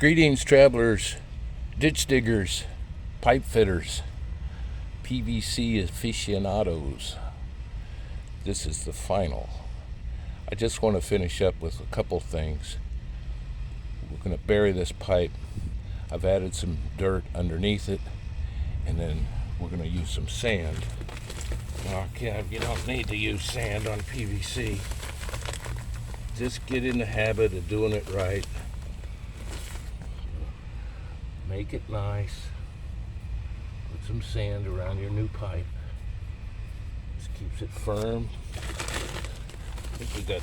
Greetings, travelers, ditch diggers, pipe fitters, PVC aficionados. This is the final. I just want to finish up with a couple things. We're going to bury this pipe. I've added some dirt underneath it, and then we're going to use some sand. Oh, Kev, you don't need to use sand on PVC. Just get in the habit of doing it right. Make it nice. Put some sand around your new pipe. This keeps it firm. I think we got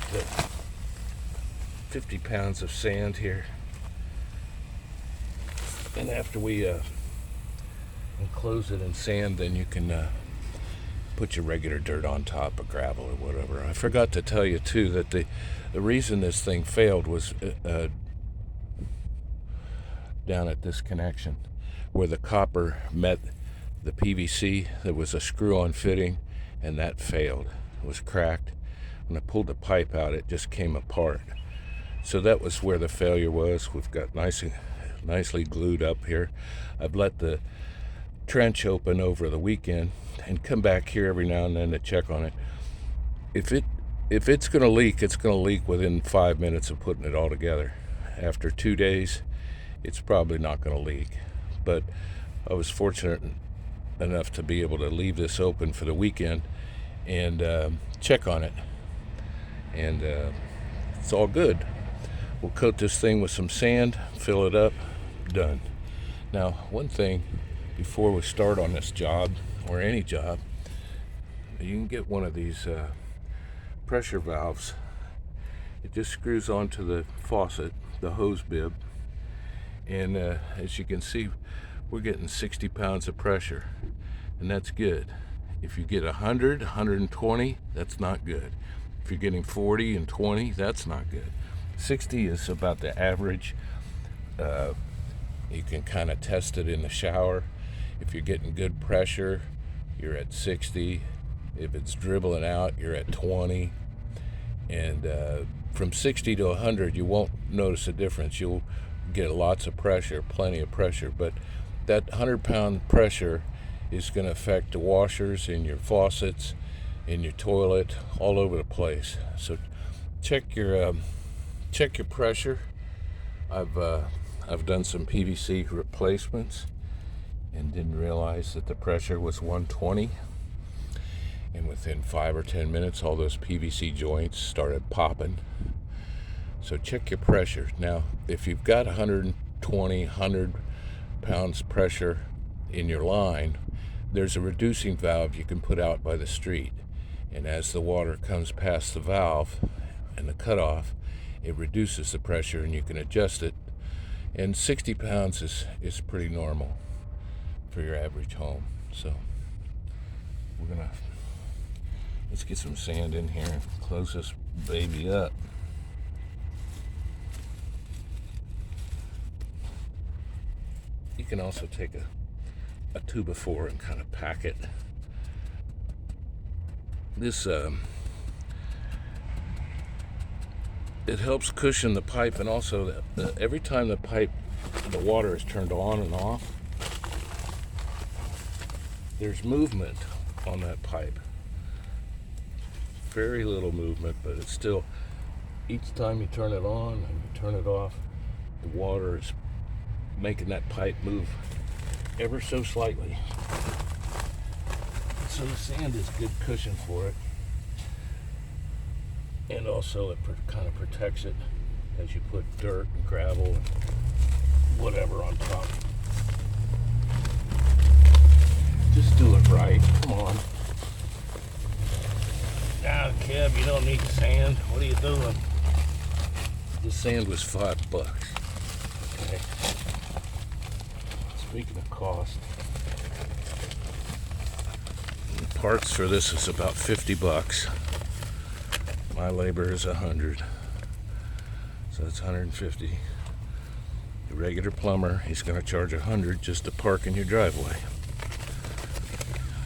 50 pounds of sand here. And after we enclose it in sand, then you can put your regular dirt on top of gravel or whatever. I forgot to tell you too that the reason this thing failed was down at this connection where the copper met the PVC. There was a screw-on fitting, and that failed. It was cracked. When I pulled the pipe out, it just came apart. So that was where the failure was. We've got nicely glued up here. I've let the trench open over the weekend and come back here every now and then to check on it. If it's going to leak, it's going to leak within 5 minutes of putting it all together. After 2 days, it's probably not going to leak. But I was fortunate enough to be able to leave this open for the weekend and check on it. And it's all good. We'll coat this thing with some sand, fill it up, done. Now, one thing before we start on this job, or any job, you can get one of these pressure valves. It just screws onto the faucet, the hose bib, and as you can see, we're getting 60 pounds of pressure, and that's good. If you get 100, 120, that's not good. If you're getting 40 and 20, that's not good. 60 is about the average. You can kind of test it in the shower. If you're getting good pressure, you're at 60. If it's dribbling out, you're at 20. And from 60 to 100, you won't notice a difference. You'll get lots of pressure, plenty of pressure, but that 100-pound pressure is going to affect the washers in your faucets, in your toilet, all over the place. So check your pressure. I've done some PVC replacements and didn't realize that the pressure was 120. And within 5 or 10 minutes, all those PVC joints started popping. So check your pressure. Now, if you've got 120, 100 pounds pressure in your line, there's a reducing valve you can put out by the street. And as the water comes past the valve and the cutoff, it reduces the pressure and you can adjust it. And 60 pounds is pretty normal for your average home. So let's get some sand in here and close this baby up. You can also take a 2x4 and kind of pack it. This it helps cushion the pipe, and also every time the water is turned on and off, there's movement on that pipe. Very little movement, but it's still, each time you turn it on and you turn it off, the water is making that pipe move ever so slightly. So the sand is good cushion for it, and also it kind of protects it as you put dirt and gravel and whatever on top. Just do it right. Come on. Now, Kev, you don't need sand. What are you doing? This sand was $5. Okay. Speaking of cost, the parts for this is about $50. My labor is 100, so it's 150. The regular plumber, he's going to charge 100 just to park in your driveway.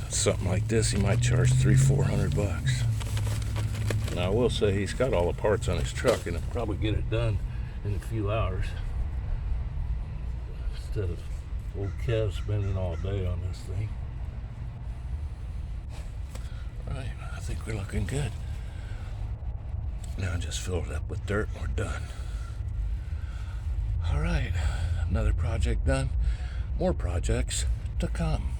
Something like this, he might charge $300-400. Now I will say he's got all the parts on his truck, and he'll probably get it done in a few hours. instead of old Kev spending all day on this thing. Right, I think we're looking good. Now just fill it up with dirt and we're done. All right, another project done. More projects to come.